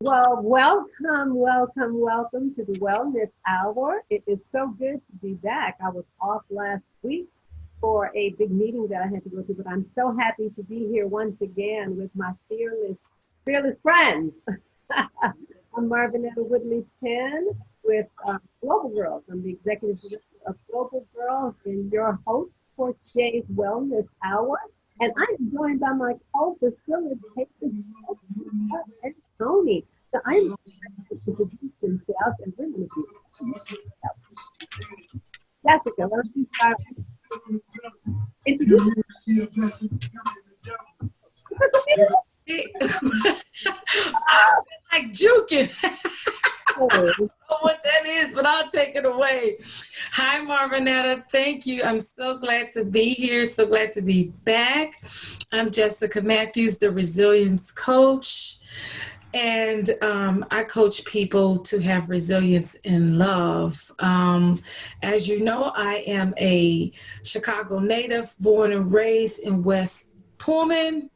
Well, welcome to the Wellness Hour. It is so good to be back. I was off last week for a big meeting that I had to go to, but I'm so happy to be here once again with my fearless friends. I'm Marvinetta Woodley-Penn with Global Girls. I'm the executive director of Global Girls and your host for today's Wellness Hour. And I am joined by my co-facilitator, and Tony. So I'm going to introduce themselves and we're going to do Jessica, why don't you start introducing I feel like juking. I yourself? don't know what that is, but I'll take it away. Hi, Marvinetta. Thank you. I'm so glad to be here. So glad to be back. I'm Jessica Matthews, the resilience coach. And I coach people to have resilience in love. As you know, I am a Chicago native, born and raised in West Pullman,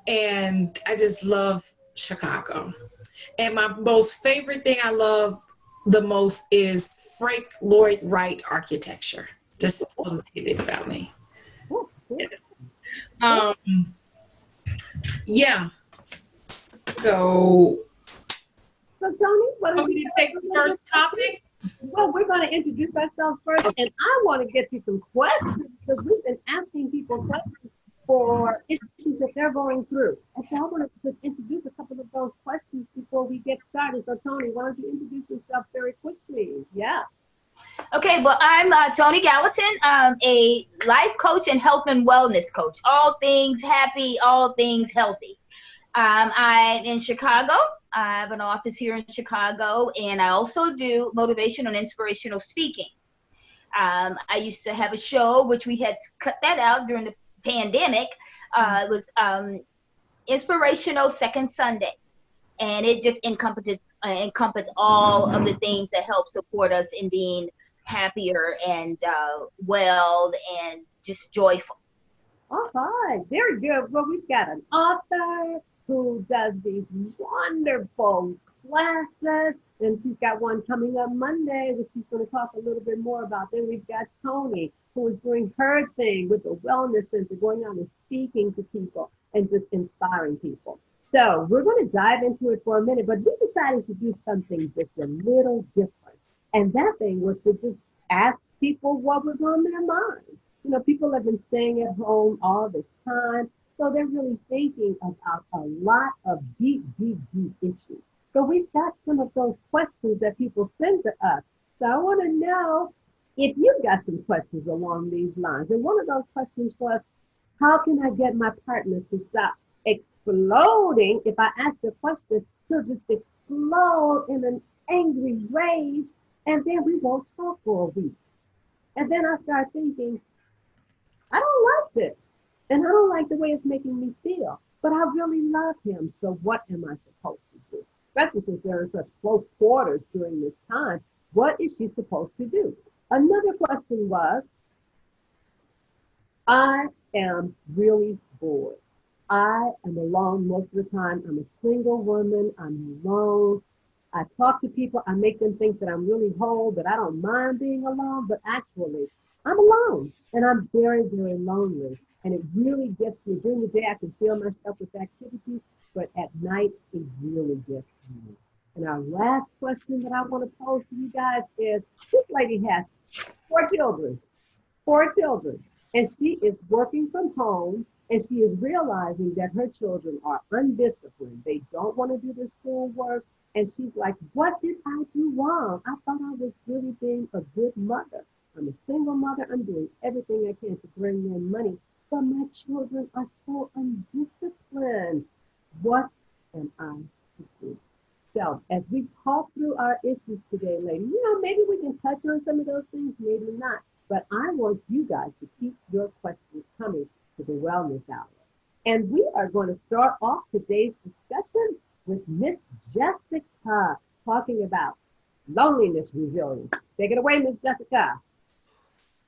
and I just love Chicago. And my most favorite thing I love the most is Frank Lloyd Wright architecture. Just a little tidbit about me. Um, yeah. So, So, Tony, what want did me you to take the first topic? Well, we're going to introduce ourselves first, and I want to get to some questions because we've been asking people questions for issues that they're going through. And so I want to just introduce a couple of those questions before we get started. So, Tony, why don't you introduce yourself very quickly? Yeah. Okay, well, I'm Tony Gallatin. I'm a life coach and health and wellness coach. All things happy, all things healthy. I'm in Chicago. I have an office here in Chicago, and I also do motivational and inspirational speaking. I used to have a show, which we had to cut that out during the pandemic. It was Inspirational Second Sunday, and it just encompassed all of the things that help support us in being happier and well and just joyful. All right. Very good. Well, we've got an author who does these wonderful classes, and she's got one coming up Monday, which she's going to talk a little bit more about. Then we've got Tony, who is doing her thing with the Wellness Center, going out and speaking to people and just inspiring people. So we're going to dive into it for a minute, but we decided to do something just a little different. And that thing was to just ask people what was on their mind. You know, people have been staying at home all this time, so they're really thinking about a lot of deep issues. So we've got some of those questions that people send to us. So I want to know if you've got some questions along these lines. And one of those questions was, how can I get my partner to stop exploding? If I ask a question, he'll just explode in an angry rage, and then we won't talk for a week. And then I start thinking, I don't like this. And I don't like the way it's making me feel. But I really love him. So what am I supposed to do? Especially since they're in such close quarters during this time. What is she supposed to do? Another question was, I am really bored. I am alone most of the time. I'm a single woman. I'm alone. I talk to people. I make them think that I'm really whole, that I don't mind being alone, but actually, I'm alone and I'm very lonely. And it really gets me. During the day, I can feel myself with activities, but at night, it really gets me. And our last question that I want to pose to you guys is, this lady has four children, and she is working from home, and she is realizing that her children are undisciplined. They don't want to do their schoolwork, and she's like, what did I do wrong? I thought I was really being a good mother. I'm a single mother. I'm doing everything I can to bring in money, but my children are so undisciplined. What am I to do? So as we talk through our issues today, ladies, maybe we can touch on some of those things, maybe not. But I want you guys to keep your questions coming to the Wellness Hour. And we are going to start off today's discussion with Miss Jessica talking about loneliness resilience. Take it away, Miss Jessica.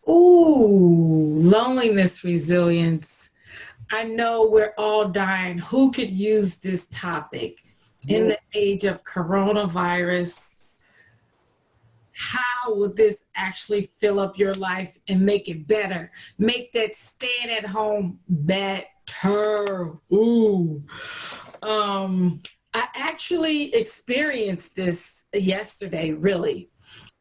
Ooh, loneliness resilience. I know we're all dying. Who could use this topic? in the age of coronavirus, how will this actually fill up your life and make it better? Make that staying at home better. Ooh. I actually experienced this yesterday, really.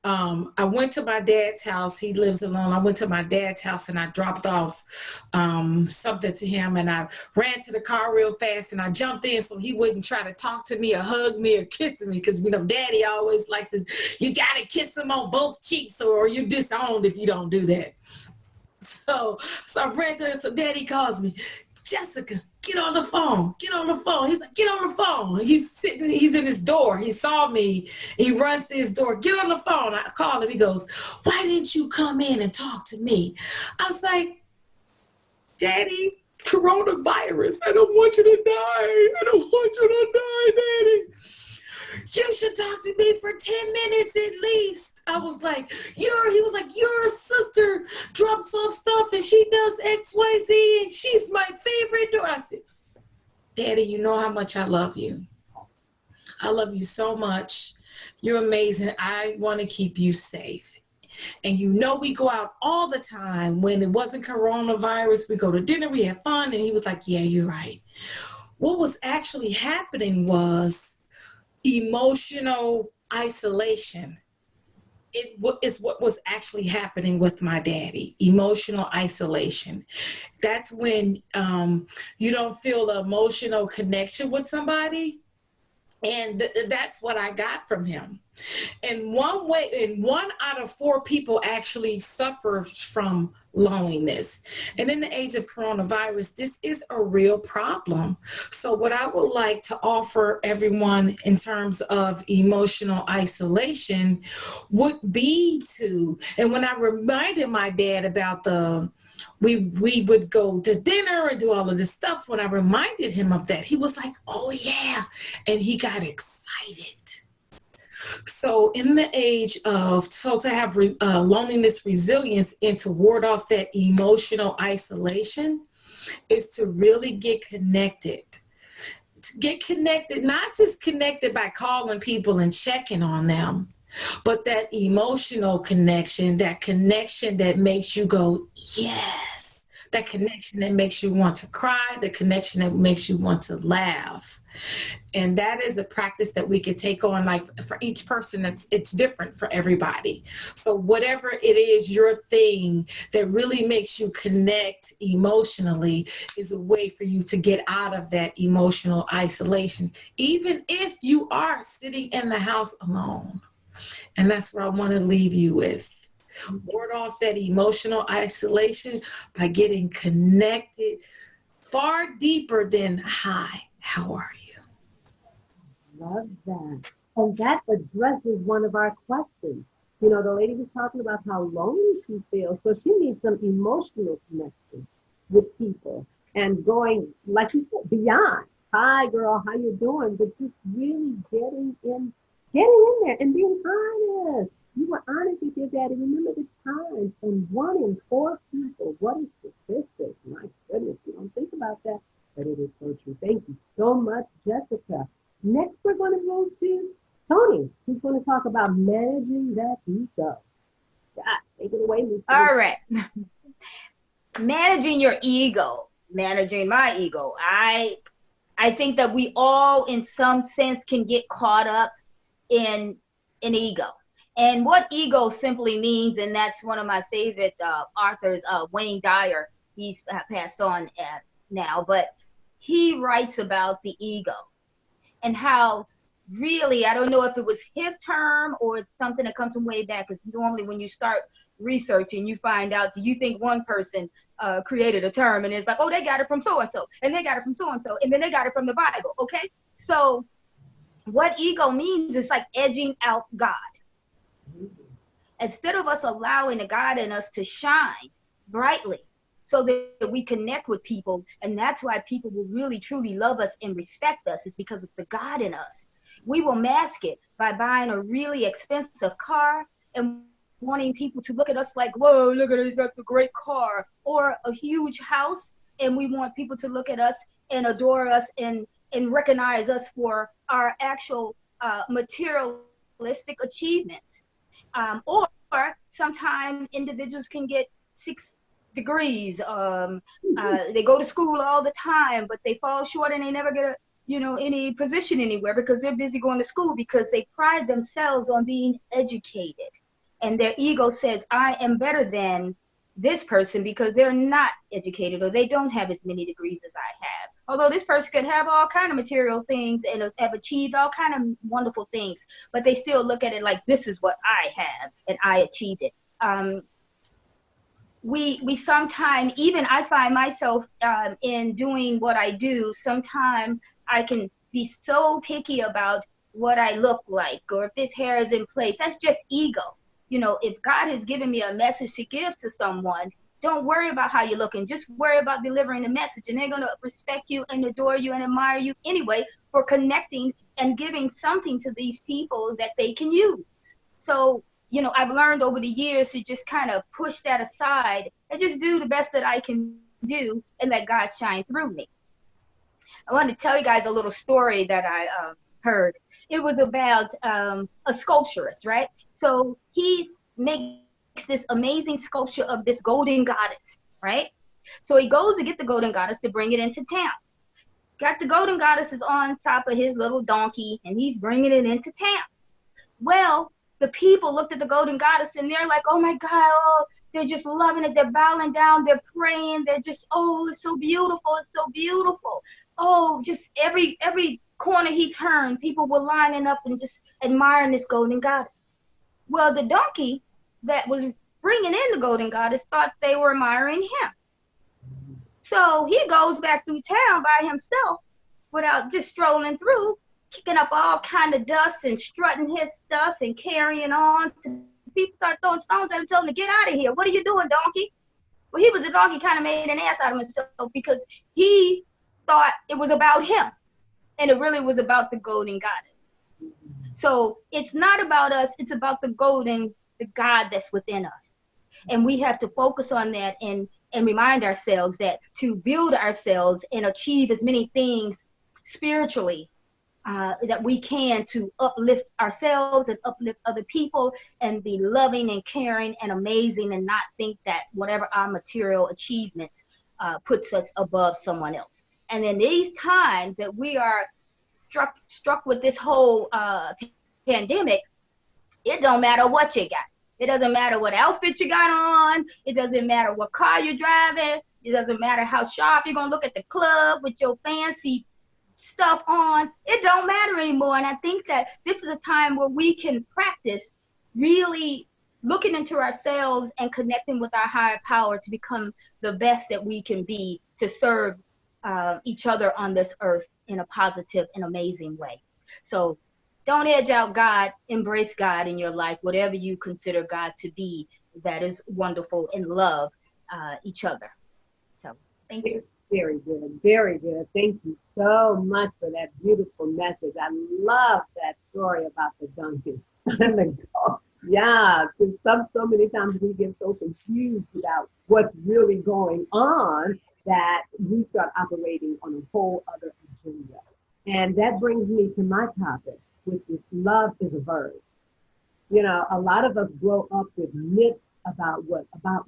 I went to my dad's house. He lives alone. I went to my dad's house and I dropped off something to him, and I ran to the car real fast and I jumped in so he wouldn't try to talk to me or hug me or kiss me, because daddy always like to, you gotta kiss him on both cheeks or you're disowned if you don't do that. So I ran to him. So daddy calls me, Jessica, get on the phone. Get on the phone. He's like, get on the phone. He's in his door. He saw me. He runs to his door. Get on the phone. I call him. He goes, why didn't you come in and talk to me? I was like, Daddy, coronavirus. I don't want you to die. I don't want you to die, Daddy. You should talk to me for 10 minutes at least. I was like, he was like, your sister drops off stuff and she does XYZ and she's my favorite daughter. I said, Daddy, you know how much I love you. I love you so much. You're amazing. I want to keep you safe. And we go out all the time. When it wasn't coronavirus, we go to dinner, we have fun. And he was like, yeah, you're right. What was actually happening was emotional isolation. It is what was actually happening with my daddy, emotional isolation. That's when you don't feel the emotional connection with somebody. And that's what I got from him. And one out of 4 people actually suffers from loneliness. And in the age of coronavirus, this is a real problem. So what I would like to offer everyone in terms of emotional isolation would be and when I reminded my dad about we would go to dinner and do all of this stuff. When I reminded him of that, he was like, oh yeah. And he got excited. So in the age of, to have loneliness resilience and to ward off that emotional isolation is to really get connected. To get connected, not just connected by calling people and checking on them, but that emotional connection, that connection that makes you go, yes, that connection that makes you want to cry, the connection that makes you want to laugh. And that is a practice that we could take on, like for each person, it's different for everybody. So whatever it is, your thing that really makes you connect emotionally is a way for you to get out of that emotional isolation, even if you are sitting in the house alone. And that's what I want to leave you with. Ward off that emotional isolation by getting connected far deeper than, hi, how are you? Love that. And that addresses one of our questions. The lady was talking about how lonely she feels. So she needs some emotional connection with people and going, like you said, beyond. Hi, girl, how you doing? But just really getting in there and being honest. You were honest with your daddy. Remember the times, and 1 in 4 people. What a statistic. My goodness, you don't think about that, but it is so true. Thank you so much, Jessica. Next, we're going to move to Tony, who's going to talk about managing that ego. Take it away, Ms. All right. Managing your ego, managing my ego. I think that we all, in some sense, can get caught up in an ego. And what ego simply means, and that's one of my favorite authors, Wayne Dyer. He's passed on now, but he writes about the ego and how really, I don't know if it was his term or it's something that comes from way back, because normally when you start researching, you find out, do you think one person created a term, and it's like, oh, they got it from so-and-so, and they got it from so-and-so, and then they got it from the Bible, okay? So what ego means is like edging out God. Instead of us allowing the God in us to shine brightly so that we connect with people, and that's why people will really truly love us and respect us, it's because it's the God in us. We will mask it by buying a really expensive car and wanting people to look at us like, whoa, look at it, that's a great car, or a huge house, and we want people to look at us and adore us and recognize us for are actual materialistic achievements. Or sometimes individuals can get 6 degrees. They go to school all the time, but they fall short and they never get any position anywhere because they're busy going to school, because they pride themselves on being educated. And their ego says, I am better than this person because they're not educated or they don't have as many degrees as I have. Although this person could have all kind of material things and have achieved all kind of wonderful things, but they still look at it like, this is what I have and I achieved it. We sometimes, even I find myself in doing what I do, sometimes I can be so picky about what I look like or if this hair is in place. That's just ego. If God has given me a message to give to someone, don't worry about how you're looking. Just worry about delivering the message, and they're going to respect you and adore you and admire you anyway for connecting and giving something to these people that they can use. So, I've learned over the years to just kind of push that aside and just do the best that I can do and let God shine through me. I want to tell you guys a little story that I heard. It was about a sculpturist, right? So he makes this amazing sculpture of this golden goddess, right? So he goes to get the golden goddess to bring it into town. Got the golden goddess is on top of his little donkey, and he's bringing it into town. Well, the people looked at the golden goddess, and they're like, oh my God, oh, they're just loving it. They're bowing down, they're praying. They're just, oh, it's so beautiful. It's so beautiful. Oh, just every corner he turned, people were lining up and just admiring this golden goddess. Well, the donkey that was bringing in the golden goddess thought they were admiring him. So he goes back through town by himself without just strolling through, kicking up all kind of dust and strutting his stuff and carrying on. People start throwing stones at him, telling him to get out of here. What are you doing, donkey? Well, he was a donkey, kind of made an ass out of himself because he thought it was about him, and it really was about the golden goddess. So it's not about us, it's about the God that's within us. And we have to focus on that and remind ourselves that to build ourselves and achieve as many things spiritually that we can to uplift ourselves and uplift other people and be loving and caring and amazing, and not think that whatever our material achievements puts us above someone else. And in these times that we are struck with this whole pandemic, it don't matter what you got. It doesn't matter what outfit you got on. It doesn't matter what car you're driving. It doesn't matter how sharp you're going to look at the club with your fancy stuff on. It don't matter anymore. And I think that this is a time where we can practice really looking into ourselves and connecting with our higher power to become the best that we can be, to serve each other on this earth in a positive and amazing way. So don't edge out God, embrace God in your life, whatever you consider God to be, that is wonderful, and love each other. So thank you. Very good, very good. Thank you so much for that beautiful message. I love that story about the donkey and the goat. Yeah, because so many times we get so confused about what's really going on that we start operating on a whole other agenda. And that brings me to my topic, which is love is a verb. A lot of us grow up with myths about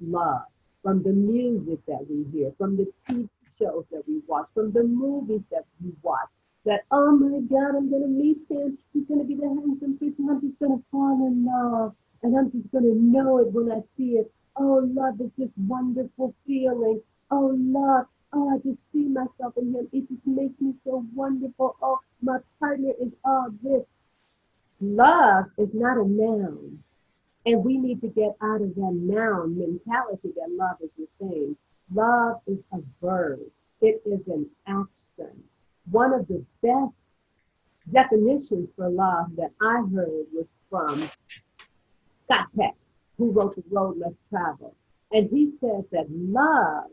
love, from the music that we hear, from the TV shows that we watch, from the movies that we watch, that, oh my God, I'm going to meet him. He's going to be the handsome prince, and I'm just going to fall in love. And I'm just going to know it when I see it. Oh, love is this wonderful feeling. Oh, love. Oh, I just see myself in him. It just makes me so wonderful. Oh, my partner is all this. Love is not a noun. And we need to get out of that noun mentality that love is the same. Love is a verb. It is an action. One of the best definitions for love that I heard was from Scott Peck, who wrote The Road Less Traveled. And he said that love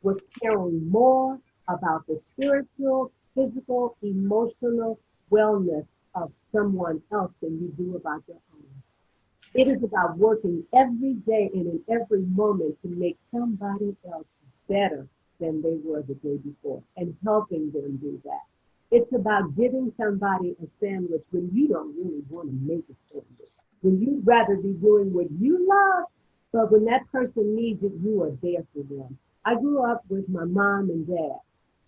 was caring more about the spiritual, physical, emotional wellness of someone else than you do about your own. It is about working every day and in every moment to make somebody else better than they were the day before, and helping them do that. It's about giving somebody a sandwich when you don't really want to make a sandwich. When you'd rather be doing what you love, but when that person needs it, you are there for them. I grew up with my mom and dad,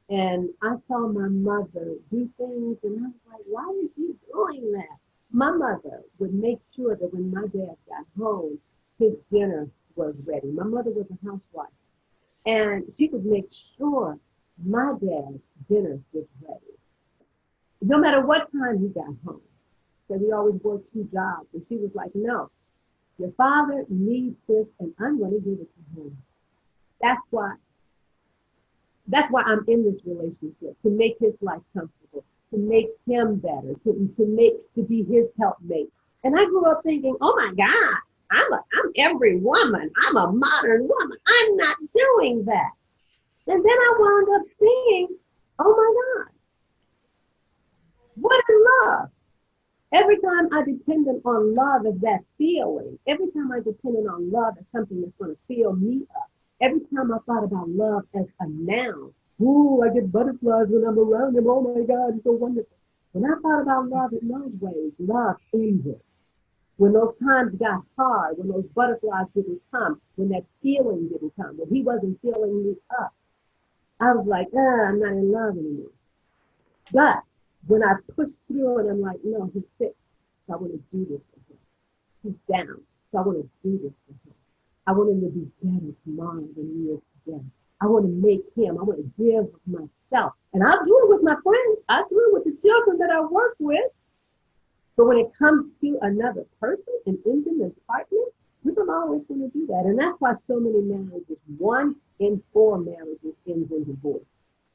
and I saw my mother do things, and I was like, why is she doing that? My mother would make sure that when my dad got home, his dinner was ready. My mother was a housewife, and she would make sure my dad's dinner was ready, no matter what time he got home. So he always worked two jobs, and she was like, no, your father needs this, and I'm going to give it to him. That's why That's why I'm in this relationship, to make his life comfortable, to make him better, to be his helpmate. And I grew up thinking, oh my God, I'm every woman. I'm a modern woman. I'm not doing that. And then I wound up seeing, oh my God, what is love? Every time I depended on love as that feeling, every time I depended on love as something that's going to fill me up, every time I thought about love as a noun, ooh, I get butterflies when I'm around him. Oh my God, it's so wonderful. When I thought about love in those ways, love ended. When those times got hard, when those butterflies didn't come, when that feeling didn't come, when he wasn't filling me up, I was like, I'm not in love anymore. But when I push through and I'm like, no, he's sick, so I want to do this for him. He's down, so I want to do this for him. I want him to be better tomorrow than he is today. I want to make him, I want to give of myself. And I'll do it with my friends. I do it with the children that I work with. But when it comes to another person, an intimate partner, we don't always want to do that. And that's why so many marriages, 1 in 4 marriages ends in divorce.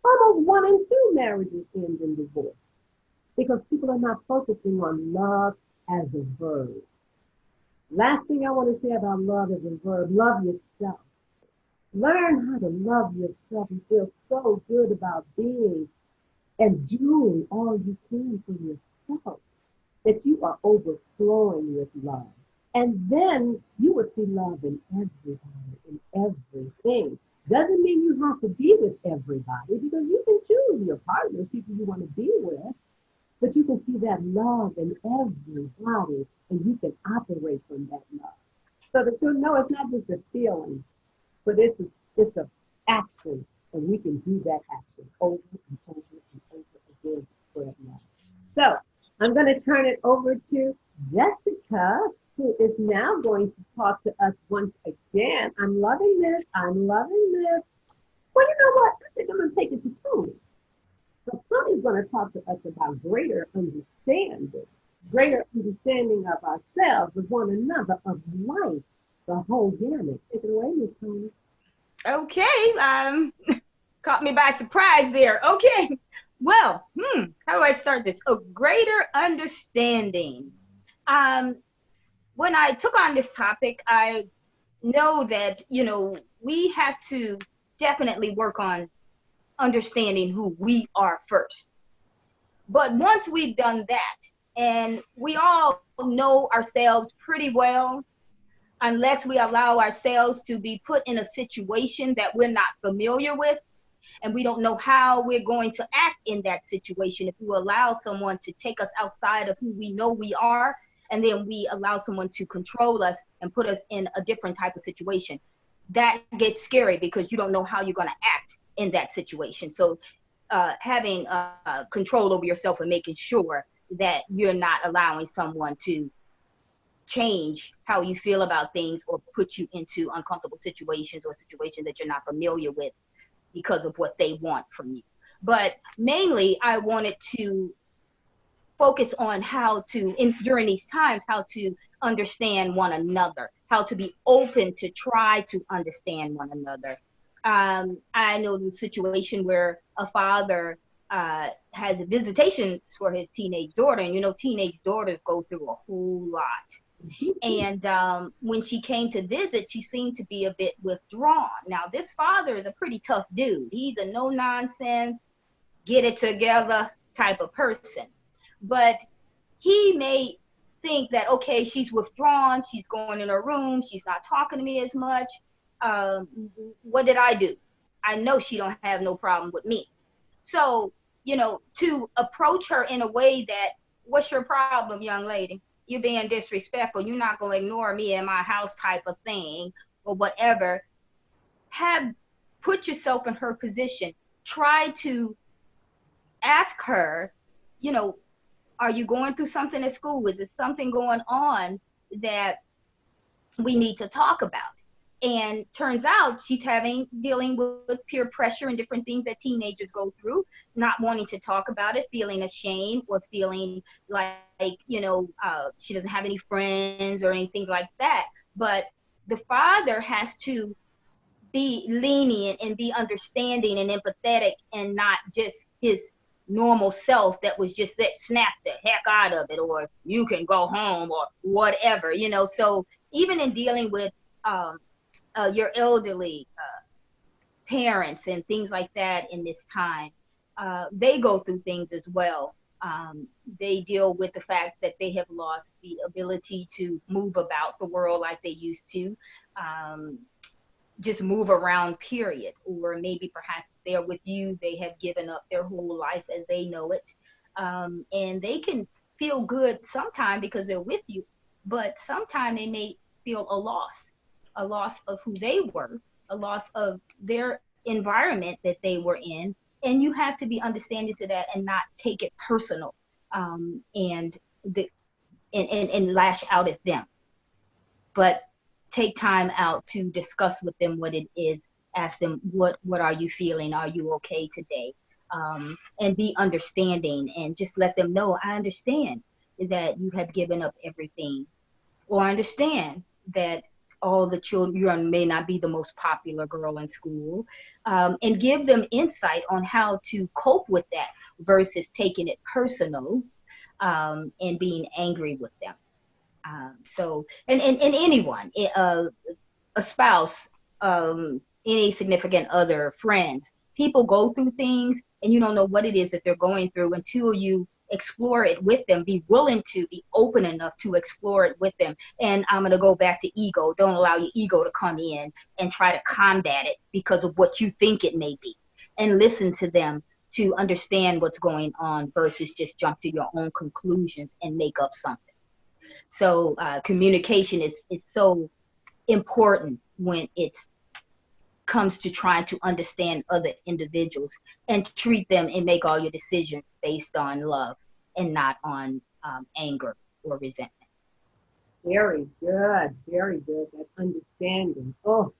Almost 1 in 2 marriages end in divorce. Because people are not focusing on love as a verb. Last thing I want to say about love as a verb, love yourself. Learn how to love yourself and feel so good about being and doing all you can for yourself that you are overflowing with love. And then you will see love in everybody, in everything. Doesn't mean you have to be with everybody because you can choose your partners, people you want to be with. But you can see that love in everybody, and you can operate from that love. So that you'll know it's not just a feeling, but it's an action, and we can do that action over and over and over again to spread love. So I'm going to turn it over to Jessica, who is now going to talk to us once again. I'm loving this. I'm loving this. Well, you know what? I think I'm going to take it to Tony. So Tony's going to talk to us about greater understanding of ourselves, of one another, of life, the whole gamut. Take it away, Miss Tony. Okay, caught me by surprise there. Okay, well, how do I start this? A greater understanding. When I took on this topic, I know that, we have to definitely work on understanding who we are first. But once we've done that, and we all know ourselves pretty well, unless we allow ourselves to be put in a situation that we're not familiar with, and we don't know how we're going to act in that situation. If we allow someone to take us outside of who we know we are, and then we allow someone to control us and put us in a different type of situation, that gets scary because you don't know how you're going to act in that situation. So having control over yourself and making sure that you're not allowing someone to change how you feel about things or put you into uncomfortable situations or situations that you're not familiar with because of what they want from you. But mainly I wanted to focus on how to, during these times, how to understand one another, how to be open to try to understand one another. I know the situation where a father has a visitation for his teenage daughter, and teenage daughters go through a whole lot. And when she came to visit, she seemed to be a bit withdrawn. Now, this father is a pretty tough dude. He's a no nonsense, get it together type of person. But he may think that, okay, she's withdrawn, she's going in her room, she's not talking to me as much. What did I do? I know she don't have no problem with me. So, to approach her in a way that, what's your problem, young lady? You're being disrespectful. You're not going to ignore me in my house type of thing or whatever. Put yourself in her position. Try to ask her, are you going through something at school? Is there something going on that we need to talk about? And turns out she's dealing with peer pressure and different things that teenagers go through, not wanting to talk about it, feeling ashamed, or feeling like, she doesn't have any friends or anything like that. But the father has to be lenient and be understanding and empathetic, and not just his normal self that was just that snap the heck out of it, or you can go home or whatever, So even in dealing with your elderly parents and things like that in this time, they go through things as well. They deal with the fact that they have lost the ability to move about the world like they used to, just move around, period. Or maybe perhaps they're with you, they have given up their whole life as they know it. And they can feel good sometimes because they're with you, but sometimes they may feel a loss of who they were, a loss of their environment that they were in. And you have to be understanding to that and not take it personal, and lash out at them. But take time out to discuss with them what it is. Ask them, what are you feeling? Are you okay today? And be understanding, and just let them know, I understand that you have given up everything, or I understand that all the children, you may not be the most popular girl in school, and give them insight on how to cope with that versus taking it personal, and being angry with them. So, and anyone, a spouse, any significant other, friends, people go through things, and you don't know what it is that they're going through until you explore it with them. Be willing to be open enough to explore it with them. And I'm going to go back to ego. Don't allow your ego to come in and try to combat it because of what you think it may be. And listen to them to understand what's going on versus just jump to your own conclusions and make up something. So communication is so important when it comes to trying to understand other individuals and treat them and make all your decisions based on love and not on anger or resentment. Very good. Very good. That understanding. Oh,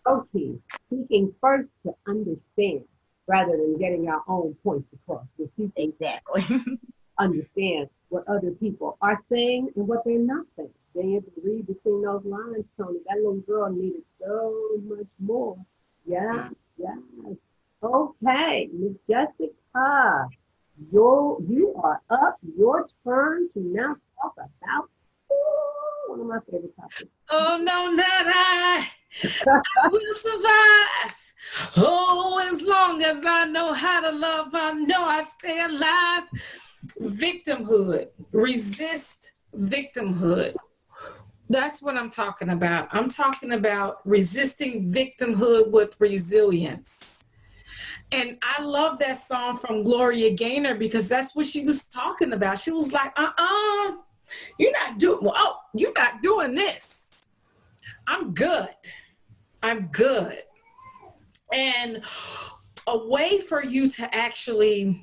okay. Seeking first to understand rather than getting our own points across. Exactly. Understand what other people are saying and what they're not saying. Being able to read between those lines, Tony. That little girl needed so much more. Yeah, yes. Okay, Miss Jessica, you are up. Your turn to now talk about one of my favorite topics. Oh no, not I will survive. Oh, as long as I know how to love, I know I stay alive. Victimhood. Resist victimhood. That's what I'm talking about. I'm talking about resisting victimhood with resilience. And I love that song from Gloria Gaynor because that's what she was talking about. She was like, you're not doing this. I'm good. And a way for you to actually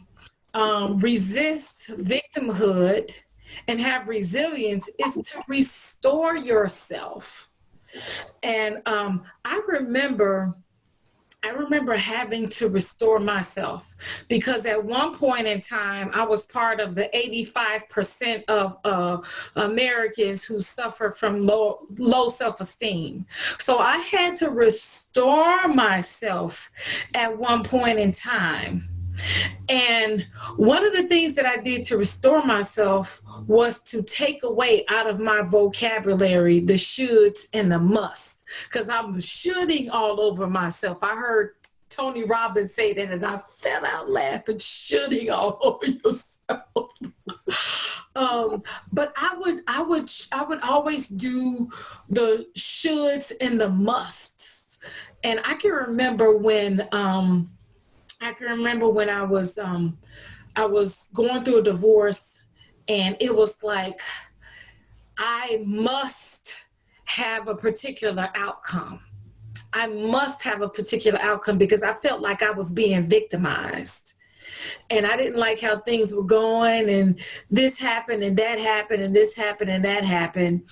resist victimhood and have resilience is to restore yourself. And I remember having to restore myself because at one point in time, I was part of the 85% of Americans who suffer from low self-esteem. So I had to restore myself at one point in time. And one of the things that I did to restore myself was to take away out of my vocabulary the shoulds and the musts, because I'm shoulding all over myself. I heard Tony Robbins say that and I fell out laughing, shoulding all over yourself. But I would always do the shoulds and the musts. And I can remember when I can remember when I was going through a divorce, and it was like I must have a particular outcome. I must have a particular outcome because I felt like I was being victimized. And I didn't like how things were going, and this happened and that happened and this happened and that happened.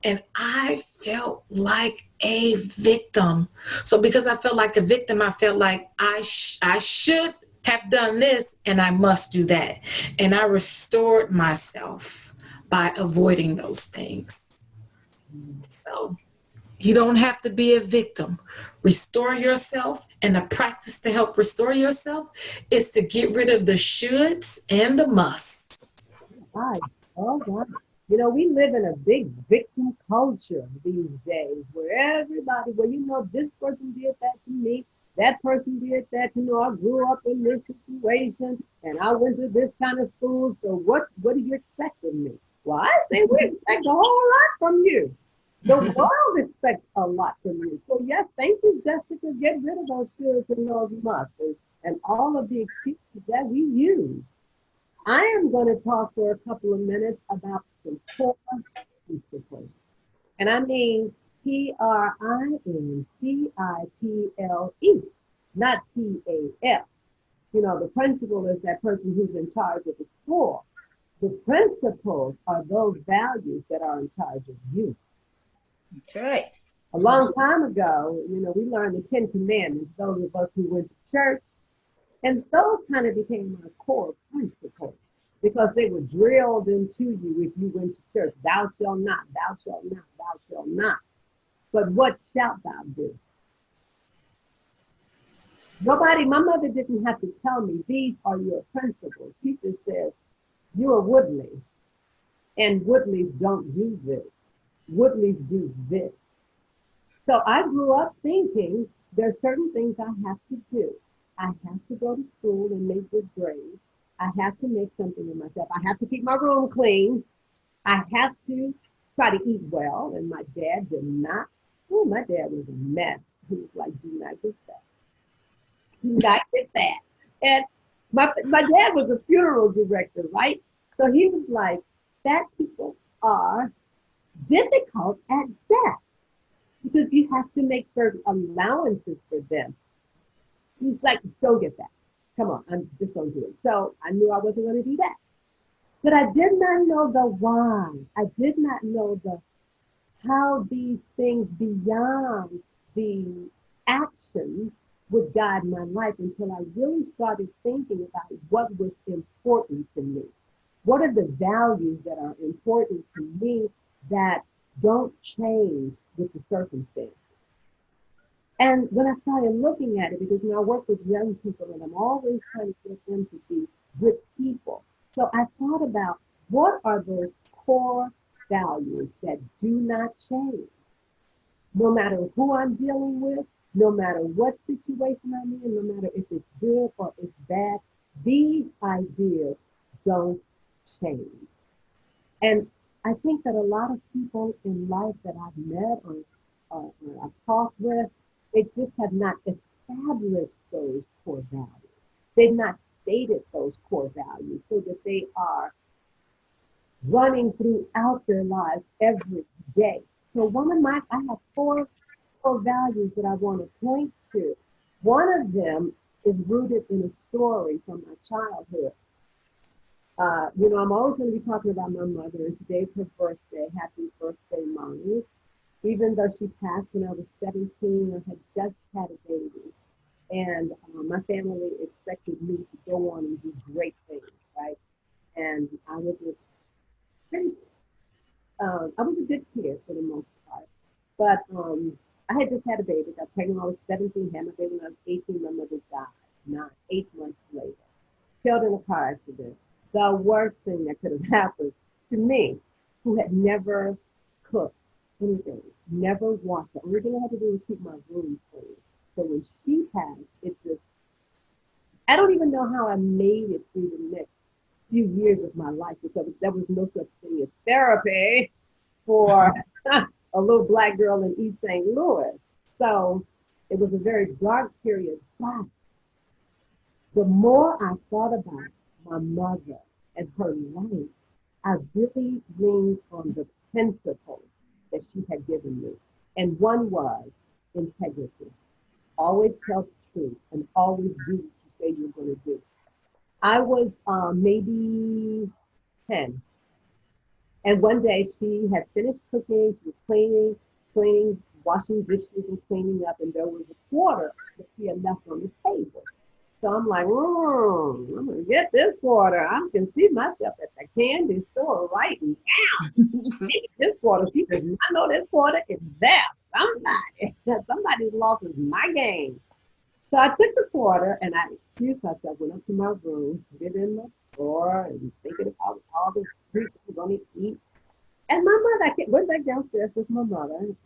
And I felt like a victim. So because I felt like a victim, I felt like I should have done this and I must do that. And I restored myself by avoiding those things. So you don't have to be a victim. Restore yourself, and the practice to help restore yourself is to get rid of the shoulds and the musts. Right. Oh, God. You know, we live in a big victim culture these days where everybody, well, you know, this person did that to me. That person did that. You know, I grew up in this situation and I went to this kind of school. So what do you expect of me? Well, I say we expect a whole lot from you. The world expects a lot from you. So yes, thank you, Jessica. Get rid of those shoulds and those musts and all of the excuses that we use. I am going to talk for a couple of minutes about some core principles. And I mean Principle, not PAL. You know, the principal is that person who's in charge of the school. The principles are those values that are in charge of you. That's right. A long time ago, you know, we learned the 10 Commandments, those of us who went to church, and those kind of became our core principles because they were drilled into you if you went to church. Thou shalt not, thou shalt not, thou shalt not. But what shalt thou do? My mother didn't have to tell me, these are your principles. She just says, you're a Woodley, and Woodleys don't do this. Woodleys do this. So I grew up thinking there's certain things I have to do. I have to go to school and make good grades. I have to make something of myself. I have to keep my room clean. I have to try to eat well. And my dad did not. Oh, my dad was a mess. He was like, do not get that. Do not get that. And my dad was a funeral director, right? So he was like, fat people are difficult at death because you have to make certain allowances for them. He's like, don't get that. Come on, I'm just don't do it. So I knew I wasn't going to do that. But I did not know the why. I did not know the how these things beyond the actions would guide my life until I really started thinking about what was important to me. What are the values that are important to me that don't change with the circumstances? And when I started looking at it, because I work with young people and I'm always trying to get them to be good people. So I thought about what are those core values that do not change, no matter who I'm dealing with, no matter what situation I'm in, no matter if it's good or it's bad, these ideas don't change. And I think that a lot of people in life that I've met or I've talked with, they just have not established those core values. They've not stated those core values so that they are running throughout their lives every day. So I have four core values that I want to point to. One of them is rooted in a story from my childhood. I'm always going to be talking about my mother, and today's her birthday. Happy birthday, Mommy. Even though she passed when I was 17, I had just had a baby. And my family expected me to go on and do great things, right? And I was a good kid for the most part. But I had just had a baby. Got pregnant when I was 17, had my baby when I was 18. My mother died 8 months later. Killed in a car accident. The worst thing that could have happened to me, who had never cooked anything, never washed. The only thing I had to do was keep my room clean. So when she passed, I don't even know how I made it through the next few years of my life because there was no such thing as therapy for a little Black girl in East St. Louis. So it was a very dark period. But The more I thought about my mother and her life, I really leaned on the principles that she had given me. And one was integrity. Always tell the truth and always do what you say you're going to do. I was maybe 10. And one day she had finished cooking, she was cleaning, washing dishes and cleaning up, and there was a quarter that she had left on the table. So I'm like, I'm gonna get this quarter. I can see myself at the candy store writing down. Take this quarter. She says, I know this quarter is there. Somebody's lost is my game. So I took the quarter and I excused myself, went up to my room, put it in the drawer, and thinking about all the treats I'm gonna eat. And my mother, I went back downstairs with my mother, and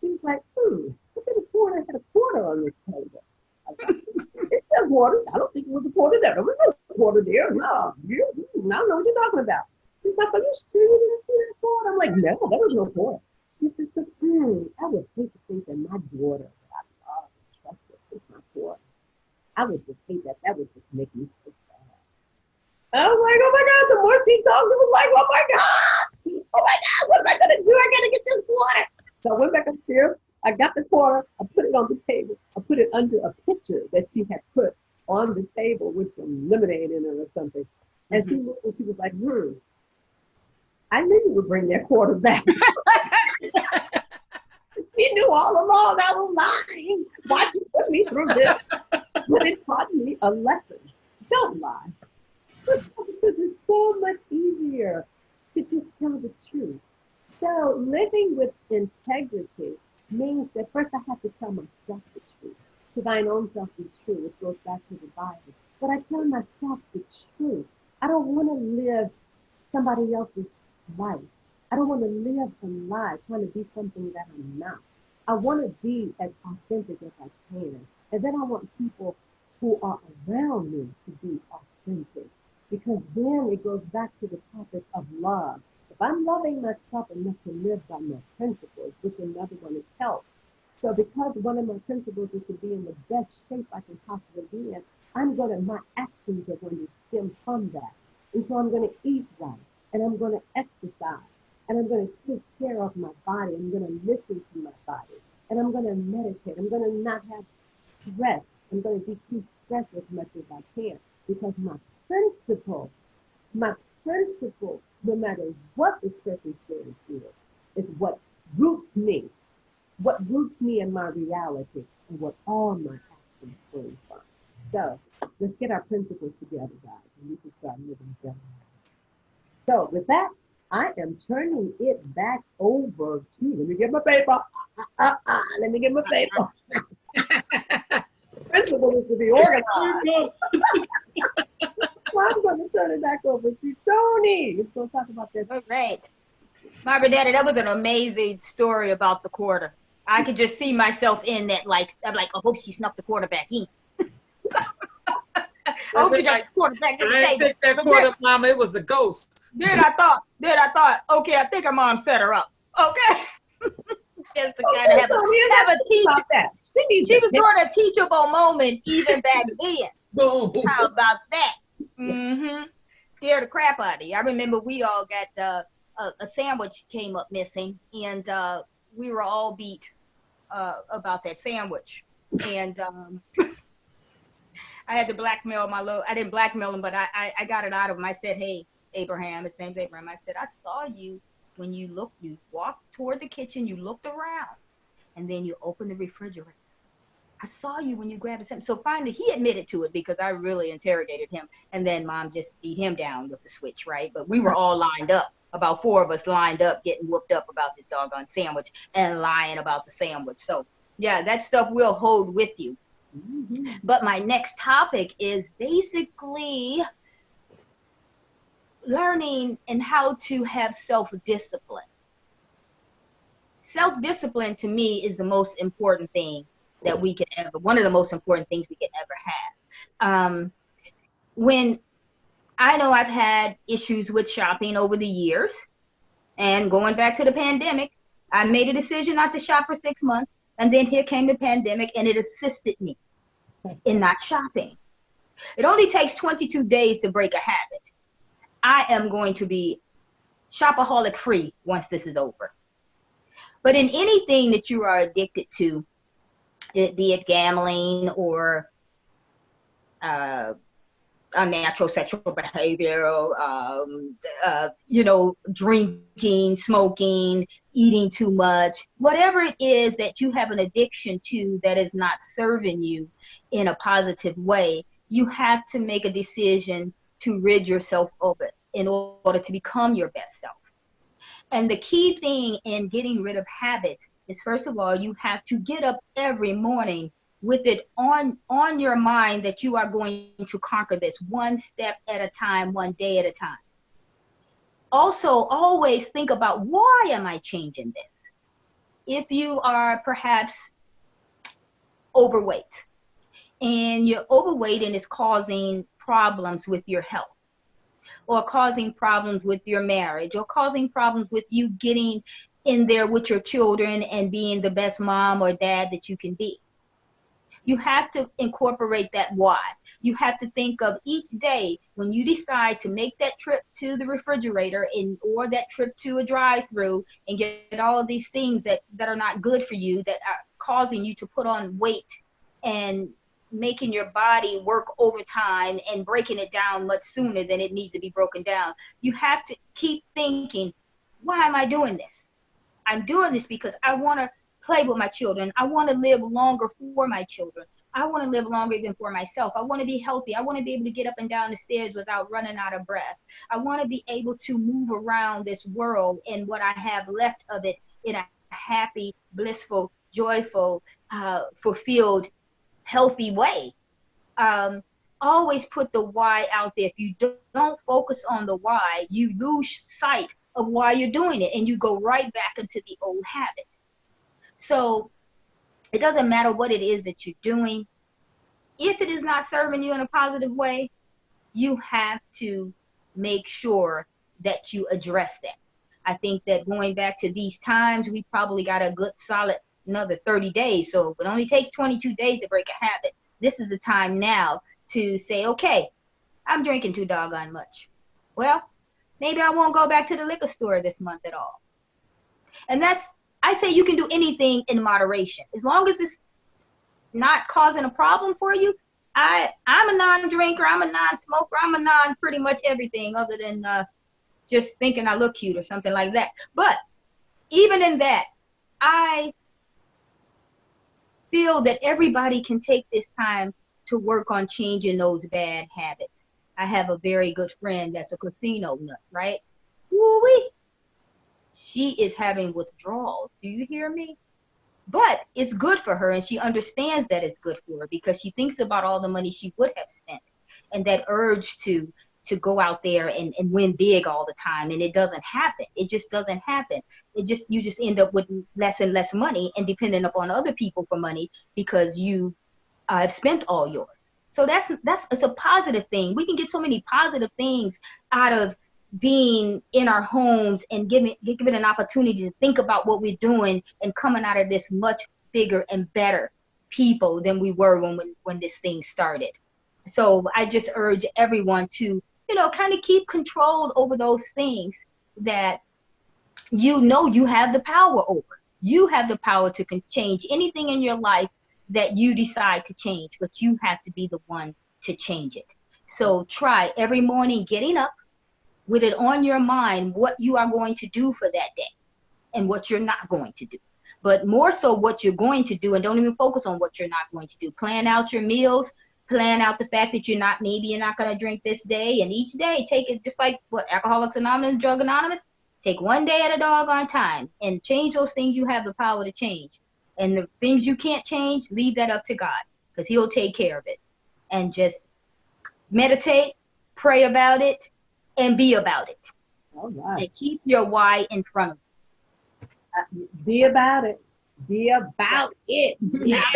she was like, I could have sworn I had a quarter on this table. I was like, it's a quarter. I don't think it was a quarter there. There was no quarter there. No, I don't know what you're talking about. She's like, are you sure you didn't see that quarter? I'm like, no, there was no quarter. She said, I would hate to think that my daughter that I love and trusted with my quarter. I would just hate that. That would just make me so sad. I was like, oh my God, the more she talked, it was like, oh my God, what am I going to do? I got to get this quarter. So I went back upstairs. I got the quarter. I put it on the table. I put it under a pitcher that she had put on the table with some lemonade in it or something. And she was like, I knew you would bring that quarter back. She knew all along I was lying. Why'd you put me through this? But it taught me a lesson. Don't lie. Because it's so much easier to just tell the truth. So living with integrity means that first I have to tell myself the truth. To thine own self be true. It goes back to the Bible. But I tell myself the truth. I don't want to live somebody else's life. I don't want to live a lie, trying to be something that I'm not. I want to be as authentic as I can. And then I want people who are around me to be authentic. Because then it goes back to the topic of love. If I'm loving myself enough to live by my principles, which another one is health. So because one of my principles is to be in the best shape I can possibly be in, my actions are going to stem from that. And so I'm going to eat right, and I'm going to exercise, and I'm going to take care of my body. I'm going to listen to my body, and I'm going to meditate. I'm going to not have stress. I'm going to decrease stress as much as I can because my principle, no matter what the circumstance is what roots me in my reality and what all my actions spring from. So let's get our principles together, guys, and we can start living better. So with that, I am turning it back over to, let me get my paper. Let me get my paper. Principle is to be organized. So I'm going to turn it back over to Tony. He's going to talk about this. All right. Marvinetta, that was an amazing story about the quarter. I could just see myself in that, I'm like, I hope she snuck the quarter back in. I hope she got the quarter back in. I didn't think that quarter, Mama, it was a ghost. Then I thought, okay, I think her mom set her up. Okay. Just to kind of have a teachable. She was doing a teachable moment even back then. Boom. How about that? Scared the crap out of you. I remember we all got a sandwich came up missing, and we were all beat about that sandwich. And I had to blackmail I didn't blackmail him, but I got it out of him. I said, hey, Abraham, his name's Abraham. I said, I saw you when you walked toward the kitchen, you looked around, and then you opened the refrigerator. I saw you when you grabbed something. So finally, he admitted to it because I really interrogated him. And then Mom just beat him down with the switch, right? But we were all lined up, about 4 of us lined up, getting whooped up about this doggone sandwich and lying about the sandwich. So, yeah, that stuff will hold with you. But my next topic is basically learning and how to have self-discipline. Self-discipline to me is the most important thing that we can ever, one of the most important things we can ever have. When I know I've had issues with shopping over the years, and going back to the pandemic, I made a decision not to shop for 6 months, and then here came the pandemic, and it assisted me in not shopping. It only takes 22 days to break a habit. I am going to be shopaholic free once this is over. But in anything that you are addicted to, be it gambling or unnatural sexual behavior, drinking, smoking, eating too much, whatever it is that you have an addiction to that is not serving you in a positive way, you have to make a decision to rid yourself of it in order to become your best self. And the key thing in getting rid of habits is, first of all, you have to get up every morning with it on your mind that you are going to conquer this one step at a time, one day at a time. Also, always think about, why am I changing this? If you are perhaps overweight and you're overweight and it's causing problems with your health, or causing problems with your marriage, or causing problems with you getting in there with your children and being the best mom or dad that you can be. You have to incorporate that why. You have to think of each day when you decide to make that trip to the refrigerator or that trip to a drive-through and get all of these things that are not good for you, that are causing you to put on weight and making your body work overtime and breaking it down much sooner than it needs to be broken down. You have to keep thinking, why am I doing this? I'm doing this because I want to play with my children. I want to live longer for my children. I want to live longer even for myself. I want to be healthy. I want to be able to get up and down the stairs without running out of breath. I want to be able to move around this world and what I have left of it in a happy, blissful, joyful, fulfilled, healthy way. Always put the why out there. If you don't focus on the why, you lose sight of why you're doing it and you go right back into the old habit. So it doesn't matter what it is that you're doing. If it is not serving you in a positive way, you have to make sure that you address that. I think that going back to these times, we probably got a good solid another 30 days. So it only takes 22 days to break a habit. This is the time now to say, okay, I'm drinking too doggone much. Well, maybe I won't go back to the liquor store this month at all. And I say you can do anything in moderation. As long as it's not causing a problem for you. I'm a non-drinker, I'm a non-smoker, I'm a non-pretty much everything other than just thinking I look cute or something like that. But even in that, I feel that everybody can take this time to work on changing those bad habits. I have a very good friend that's a casino nut, right? Woo-wee. She is having withdrawals. Do you hear me? But it's good for her, and she understands that it's good for her because she thinks about all the money she would have spent and that urge to go out there and win big all the time. And it doesn't happen. It just doesn't happen. You just end up with less and less money and depending upon other people for money because you have spent all yours. So it's a positive thing. We can get so many positive things out of being in our homes and giving an opportunity to think about what we're doing and coming out of this much bigger and better people than we were when this thing started. So I just urge everyone to, kind of keep control over those things that you have the power over. You have the power to change anything in your life that you decide to change, but you have to be the one to change it. So try every morning getting up with it on your mind what you are going to do for that day and what you're not going to do. But more so what you're going to do, and don't even focus on what you're not going to do. Plan out your meals, plan out the fact that you're not going to drink this day, and each day take it just like Alcoholics Anonymous, Drug Anonymous. Take one day at a doggone time and change those things you have the power to change. And the things you can't change, leave that up to God because he'll take care of it. And just meditate, pray about it, and be about it. All right. And keep your why in front of you. Be about it. Be about it. Be about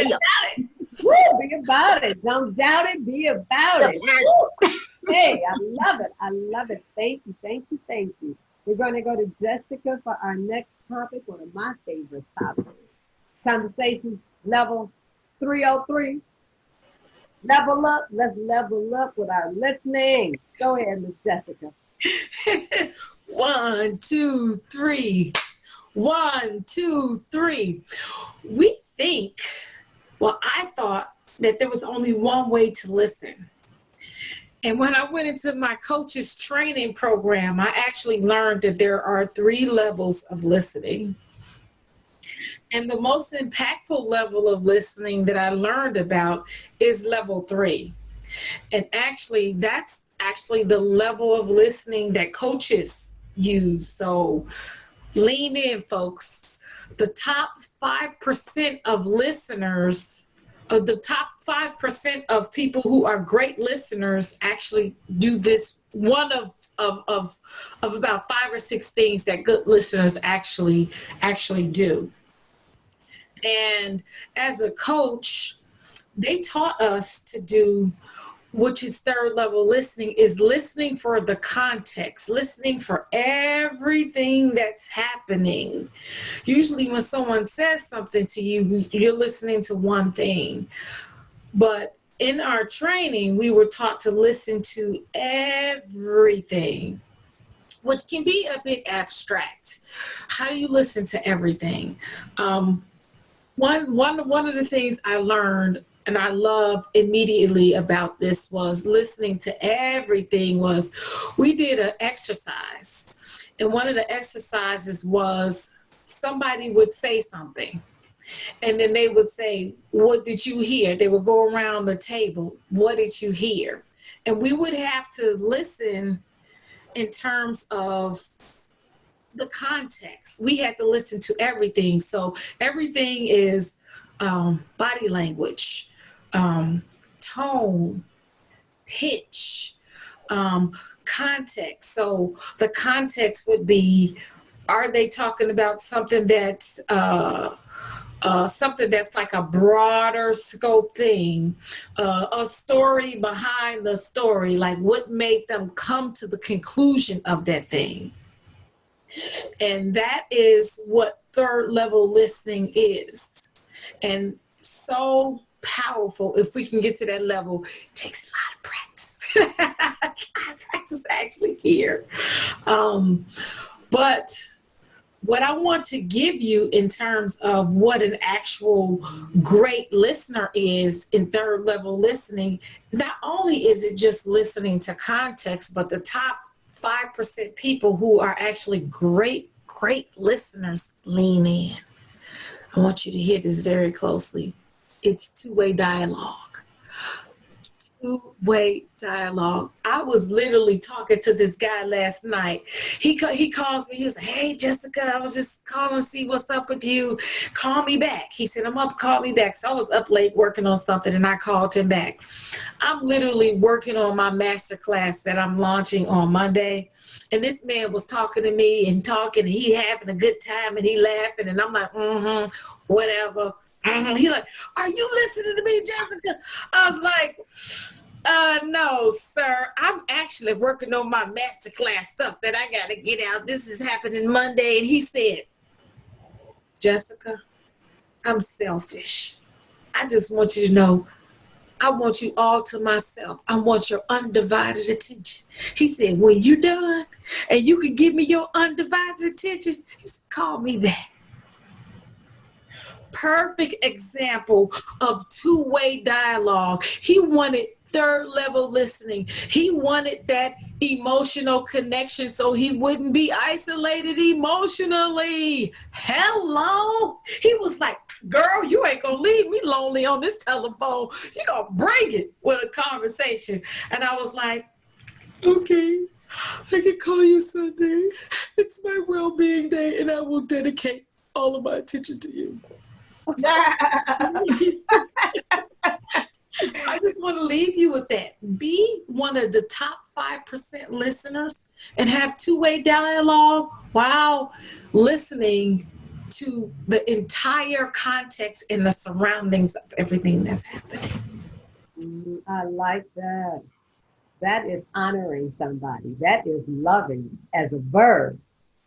it. Woo, be about it. Don't doubt it. Be about it. Woo. Hey, I love it. I love it. Thank you. Thank you. Thank you. We're going to go to Jessica for our next topic, one of my favorite topics. Conversation level 303. Level up. Let's level up with our listening. Go ahead, Miss Jessica. 1, 2, 3. 1, 2, 3. We think, well, I thought that there was only one way to listen. And when I went into my coach's training program, I actually learned that there are 3 levels of listening. And the most impactful level of listening that I learned about is level 3. And actually, that's actually the level of listening that coaches use. So lean in, folks. The top 5% of listeners, or the top 5% of people who are great listeners actually do this, one of about 5 or 6 things that good listeners actually do. And as a coach, they taught us to do, which is 3rd level listening, is listening for the context, listening for everything that's happening. Usually when someone says something to you, you're listening to one thing. But in our training, we were taught to listen to everything, which can be a bit abstract. How do you listen to everything? One of the things I learned and I loved immediately about this was listening to everything was, we did an exercise. And one of the exercises was somebody would say something. And then they would say, what did you hear? They would go around the table. What did you hear? And we would have to listen in terms of the context. We had to listen to everything. So everything is body language, tone, pitch, context. So the context would be, are they talking about something that's like a broader scope thing, a story behind the story, like what made them come to the conclusion of that thing. And that is what 3rd level listening is. And so powerful. If we can get to that level, it takes a lot of practice. I practice actually here. But what I want to give you in terms of what an actual great listener is in 3rd level listening, not only is it just listening to context, but the top 5% people who are actually great listeners lean in. I want you to hear this very closely. It's 2-way dialogue. 2-way dialogue. I was literally talking to this guy last night. He calls me. He was like, hey, Jessica, I was just calling to see what's up with you. Call me back. He said, I'm up, call me back. So I was up late working on something, and I called him back. I'm literally working on my master class that I'm launching on Monday. And this man was talking to me and talking, and he having a good time, and he laughing, and I'm like, whatever. He's like, are you listening to me, Jessica? I was like, no, sir. I'm actually working on my masterclass stuff that I got to get out. This is happening Monday. And he said, Jessica, I'm selfish. I just want you to know, I want you all to myself. I want your undivided attention. He said, when you're done and you can give me your undivided attention, he said, call me back. Perfect example of 2-way dialogue. He wanted 3rd level listening. He wanted that emotional connection so he wouldn't be isolated emotionally. Hello. He was like, girl, you ain't gonna leave me lonely on this telephone. You gonna bring it with a conversation. And I was like, okay, I can call you Sunday. It's my well-being day, and I will dedicate all of my attention to you. I just want to leave you with that. Be one of the top 5% listeners and have 2-way dialogue while listening to the entire context and the surroundings of everything that's happening. I like that. That is honoring somebody. That is loving as a verb.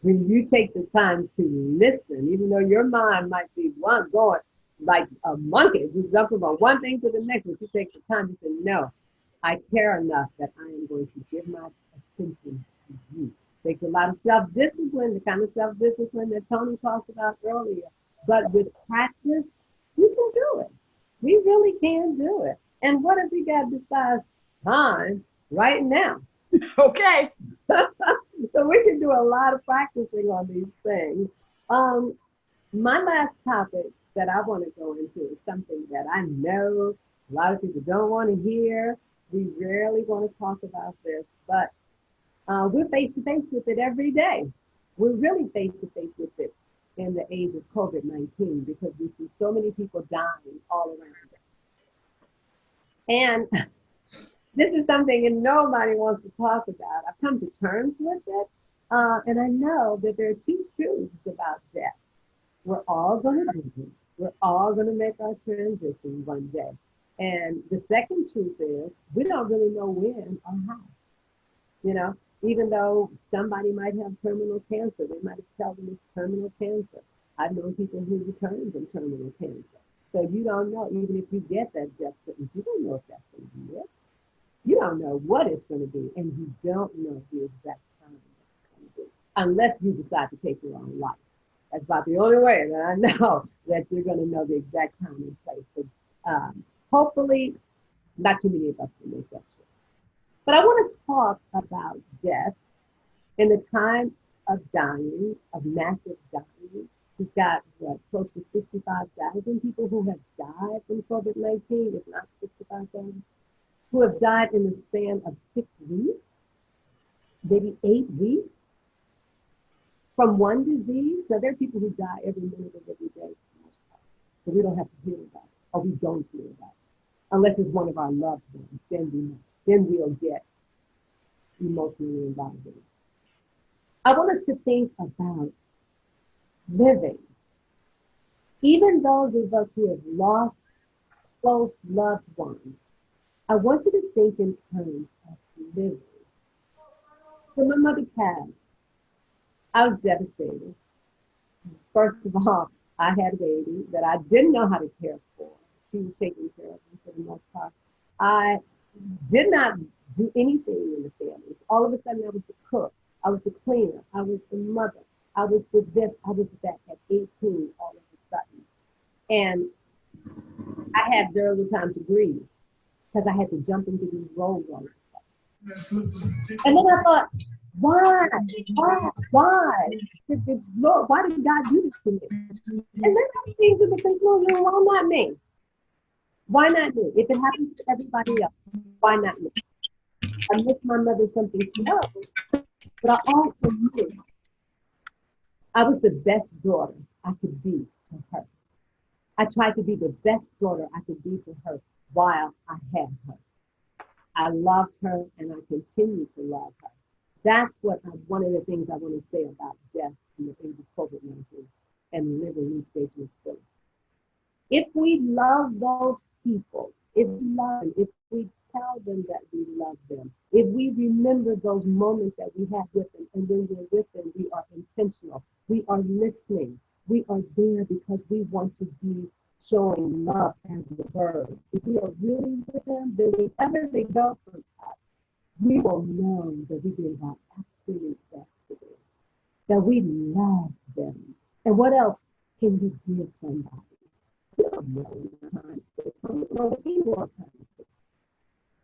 When you take the time to listen, even though your mind might be going, like a monkey, just jump from one thing to the next. But you take the time to say, no, I care enough that I am going to give my attention to you. Takes a lot of self-discipline, the kind of self-discipline that Tony talked about earlier. But with practice, you can do it. We really can do it. And what if we got besides time right now? Okay. So we can do a lot of practicing on these things. Um, my last topic that I want to go into is something that I know a lot of people don't want to hear. We rarely want to talk about this, but we're face to face with it every day. We're really face to face with it in the age of COVID-19 because we see so many people dying all around us. And this is something that nobody wants to talk about. I've come to terms with it, and I know that there are two truths about death. We're all going to do it. We're all going to make our transition one day. And the second truth is we don't really know when or how. You know, even though somebody might have terminal cancer, they might have told them it's terminal cancer. I've known people who returned from terminal cancer. So you don't know, even if you get that death sentence, you don't know if that's going to be it. You don't know what it's going to be, and you don't know the exact time it's going to be, unless you decide to take your own life. That's about the only way that I know that you're going to know the exact time and place. But hopefully, not too many of us can make that choice. But I want to talk about death in the time of dying, of massive dying. We've got close to 65,000 people who have died from COVID-19, if not 65,000, who have died in the span of 6 weeks, maybe 8 weeks, from one disease. Now, there are people who die every minute of every day, but we don't have to hear about it, or we don't hear about it, unless it's one of our loved ones. Then we know. Then we'll get emotionally involved in it. I want us to think about living. Even those of us who have lost close loved ones, I want you to think in terms of living. When my mother passed, I was devastated. First of all, I had a baby that I didn't know how to care for. She was taking care of me for the most part. I did not do anything in the family. All of a sudden, I was the cook. I was the cleaner. I was the mother. I was the this. I was that at 18 all of a sudden. And I had very little time to breathe because I had to jump into these roles all of a sudden. And then I thought, why? Lord, why did God do this to me? And then I came to the conclusion, why not me? Why not me? If it happens to everybody else, why not me? I miss my mother something terrible, but I also knew I was the best daughter I could be to her. I tried to be the best daughter I could be to her while I had her. I loved her and I continue to love her. That's one of the things I want to say about death in the age of COVID-19 and living in safety and faith. If we love those people, if we tell them that we love them, if we remember those moments that we had with them, and when we're with them, we are intentional, we are listening, we are there because we want to be showing love as a verb. If we are really with them, then wherever they go from us, we will know that we did our absolute best for them, that we love them. And what else can we give somebody? We don't know what he wants us to.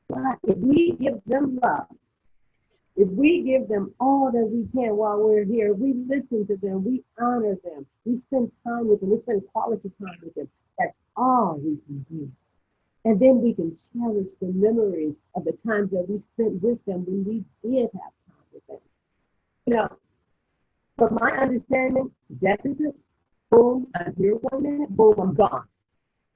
But if we give them love, if we give them all that we can while we're here, we listen to them, we honor them, we spend time with them, we spend quality time with them. That's all we can do. And then we can cherish the memories of the times that we spent with them when we did have time with them. You know, from my understanding, death isn't boom, I'm here 1 minute, boom, I'm gone.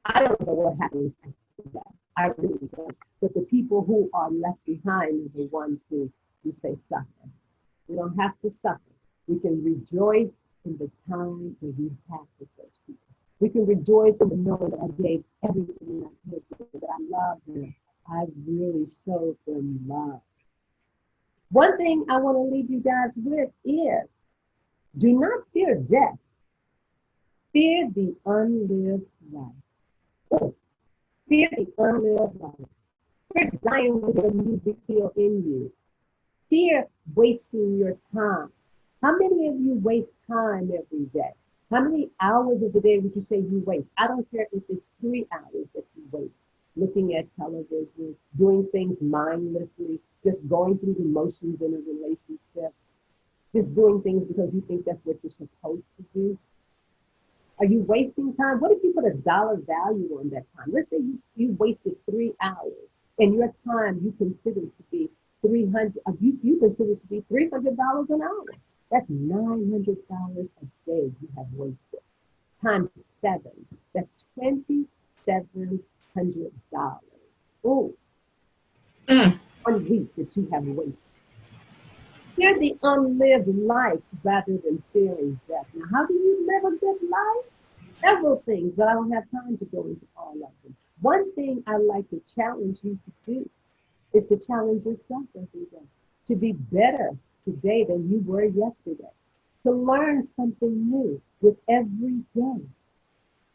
I don't know what happens after that. I really don't. But the people who are left behind are the ones who say suffer. We don't have to suffer. We can rejoice in the time that we have with those people. We can rejoice in the knowing that I gave everything I could, that I loved them. I really showed them love. One thing I want to leave you guys with is do not fear death. Fear the unlived life. Oh, fear the unlived life. Fear dying with your music still in you. Fear wasting your time. How many of you waste time every day? How many hours of the day would you say you waste? I don't care if it's 3 hours that you waste looking at television, doing things mindlessly, just going through the motions in a relationship, just doing things because you think that's what you're supposed to do. Are you wasting time? What if you put a dollar value on that time? Let's say you wasted 3 hours and your time you consider to be 300, you consider to be $300 an hour. That's $900 a day you have wasted. Times 7, that's $2,700. Oh, Mm. 1 week that you have wasted. Fear the unlived life rather than fearing death. Now, how do you live a good life? Several things, but I don't have time to go into all of them. One thing I like to challenge you to do is to challenge yourself every day, to be better today than you were yesterday, to learn something new with every day,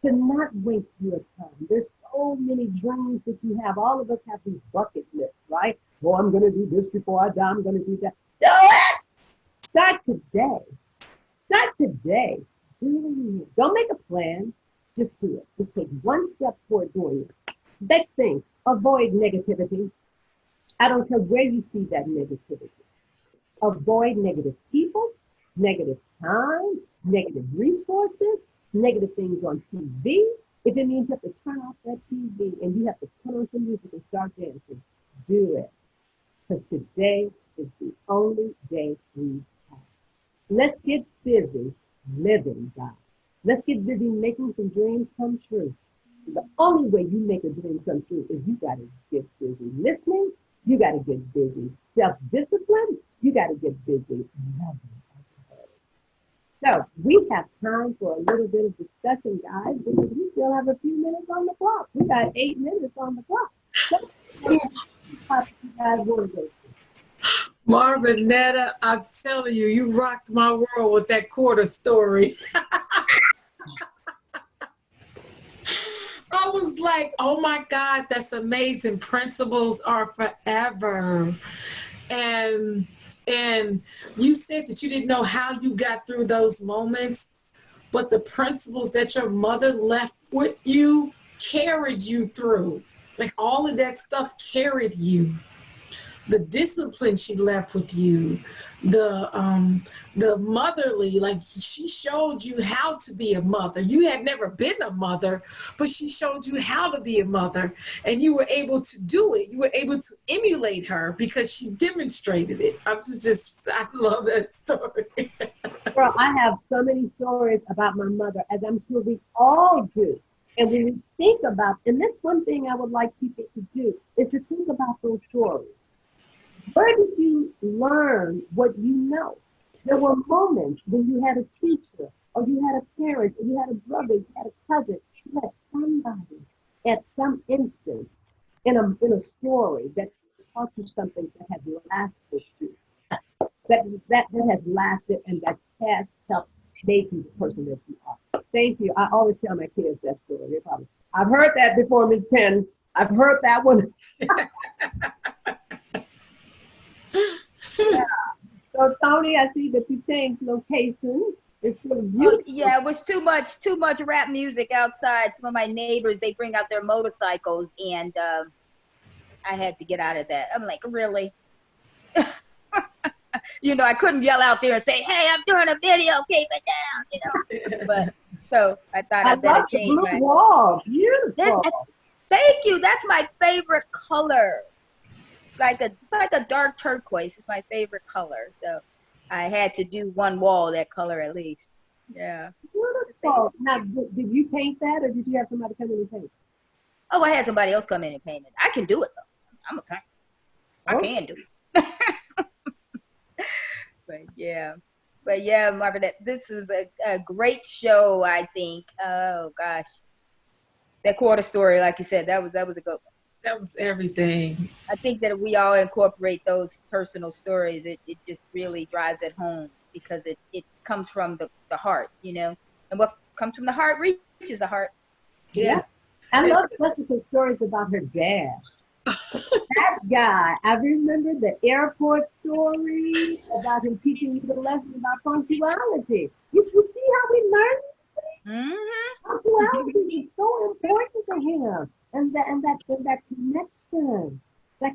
to not waste your time. There's so many dreams that you have. All of us have these bucket lists, right? Well, I'm going to do this before I die. I'm going to do that. Do it! Start today. Start today. Do it. Don't make a plan. Just do it. Just take one step toward doing it. Next thing, avoid negativity. I don't care where you see that negativity. Avoid negative people, negative time, negative resources, negative things on TV. If it means you have to turn off that TV and you have to put on some music and start dancing, do it. Because today is the only day we have. Let's get busy living, guys. Let's get busy making some dreams come true. The only way you make a dream come true is you got to get busy listening. You got to get busy self-discipline. You got to get busy loving. So we have time for a little bit of discussion, guys, because we still have a few minutes on the clock. We got 8 minutes on the clock. So, what you guys want to go through? Marvinetta, I'm telling you, you rocked my world with that quarter story. I was like, oh my God, that's amazing. Principles are forever. And you said that you didn't know how you got through those moments, but the principles that your mother left with you carried you through. Like all of that stuff carried you. The discipline she left with you, the motherly, like she showed you how to be a mother. You had never been a mother, but she showed you how to be a mother, and you were able to do it. You were able to emulate her because she demonstrated it. I love that story. Girl, I have so many stories about my mother, as I'm sure we all do. And when we think about, and that's one thing I would like people to do, is to think about those stories. Where did you learn what you know? There were moments when you had a teacher, or you had a parent, or you had a brother, you had a cousin, you had somebody at some instance in a story that taught you something that has lasted you, that has lasted and that has helped make you the person that you are. Thank you. I always tell my kids that story. They probably, I've heard that before, Ms. Penn. I've heard that one. Yeah. So Tony, I see that you changed locations. It's really beautiful. Yeah, it was too much rap music outside. Some of my neighbors, they bring out their motorcycles, and I had to get out of that. I'm like, really? You know, I couldn't yell out there and say, "Hey, I'm doing a video, keep it down," you know. But so I thought I better change my wall. Beautiful. Thank you. That's my favorite color. Like a dark turquoise is my favorite color. So I had to do one wall that color at least. Yeah. Beautiful. Now, did you paint that, or did you have somebody come in and paint? Oh, I had somebody else come in and paint it. I can do it though. I'm a painter. I can do it. But yeah, Marvin, this was a great show. I think. Oh gosh, that quarter story, like you said, that was a good one. That was everything. I think that if we all incorporate those personal stories, it just really drives it home because it comes from the heart, you know. And comes from the heart reaches the heart. Yeah. I love Jessica's stories about her dad. That guy, I remember the airport story about him teaching you the lesson about punctuality. You see how we learn? Punctuality is so important to him, and that connection, that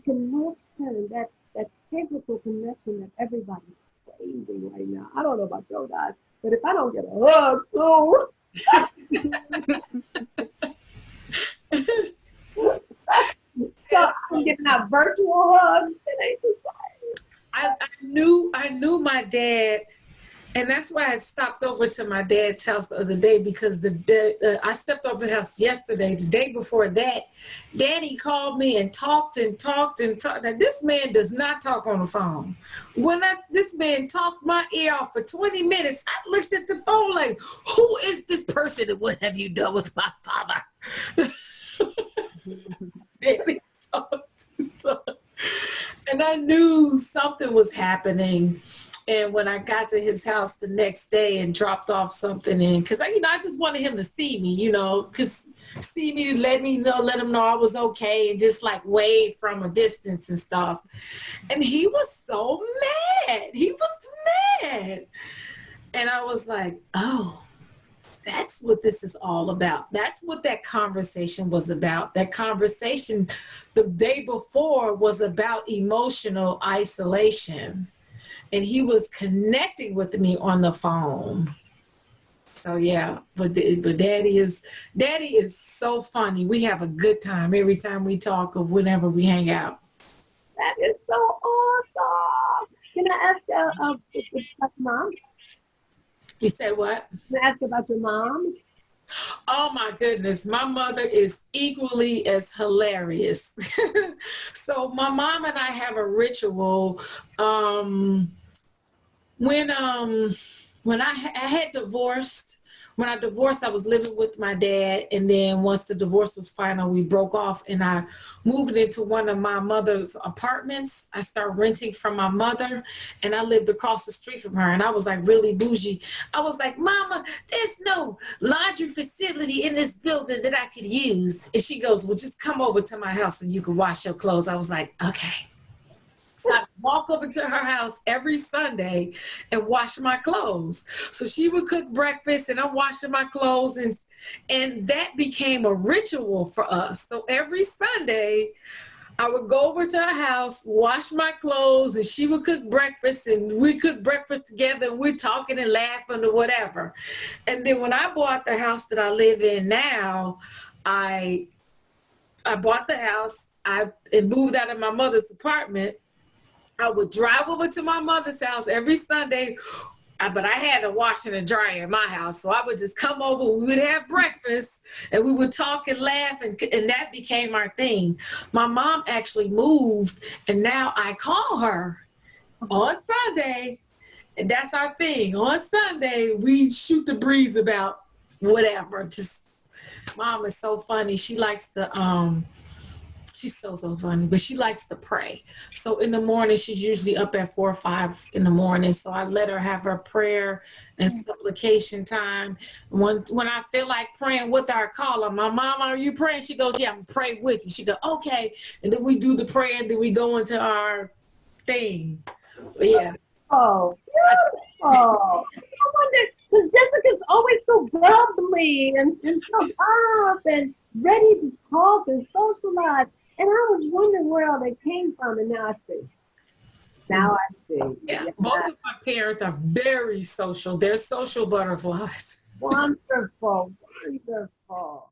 physical connection that everybody's craving right now. I don't know about you guys, but if I don't get a hug soon, so I'm getting out virtual hugs. It ain't the same. I knew my dad, and that's why I stopped over to my dad's house the other day, because I stepped over the house yesterday. The day before that, Daddy called me and talked and talked and talked. Now, this man does not talk on the phone. When this man talked my ear off for 20 minutes, I looked at the phone like, who is this person and what have you done with my father? Daddy talked. And I knew something was happening. And when I got to his house the next day and dropped off something in, because I just wanted him to see me, because see me, let him know I was okay, and just like wave from a distance and stuff. And he was so mad. He was mad. And I was like, oh, that's what this is all about. That's what that conversation was about. That conversation the day before was about emotional isolation. And he was connecting with me on the phone. So yeah, but Daddy is so funny. We have a good time every time we talk or whenever we hang out. That is so awesome. Can I ask about your mom? You said what? Can I ask about your mom? Oh my goodness, my mother is equally as hilarious. So my mom and I have a ritual. When I had divorced, I was living with my dad, and then once the divorce was final, we broke off, and I moved into one of my mother's apartments. I started renting from my mother, and I lived across the street from her, and I was like really bougie. I was like, Mama, there's no laundry facility in this building that I could use. And she goes, well, just come over to my house so you can wash your clothes. I was like, okay. So I walk over to her house every Sunday and wash my clothes. So she would cook breakfast and I'm washing my clothes, and that became a ritual for us. So every Sunday I would go over to her house, wash my clothes, and she would cook breakfast, and we cook breakfast together, and we're talking and laughing or whatever. And then when I bought the house that I live in now, I bought the house, and moved out of my mother's apartment. I would drive over to my mother's house every Sunday, but I had a washer and dryer in my house. So I would just come over, we would have breakfast, and we would talk and laugh, and that became our thing. My mom actually moved, and now I call her on Sunday, and that's our thing. On Sunday, we shoot the breeze about whatever. Just, Mom is so funny. She likes to, she's so funny, but she likes to pray. So in the morning, she's usually up at 4 or 5 in the morning. So I let her have her prayer and supplication time. When I feel like praying with her, I call her, my Mom, are you praying? She goes, yeah, I'm praying with you. She goes, okay. And then we do the prayer, and then we go into our thing. But yeah. Oh, beautiful. I wonder, because Jessica's always so bubbly and so up and ready to talk and socialize. And I was wondering where all that came from, and now I see. Now I see. Yeah, both of my parents are very social. They're social butterflies. Wonderful, wonderful.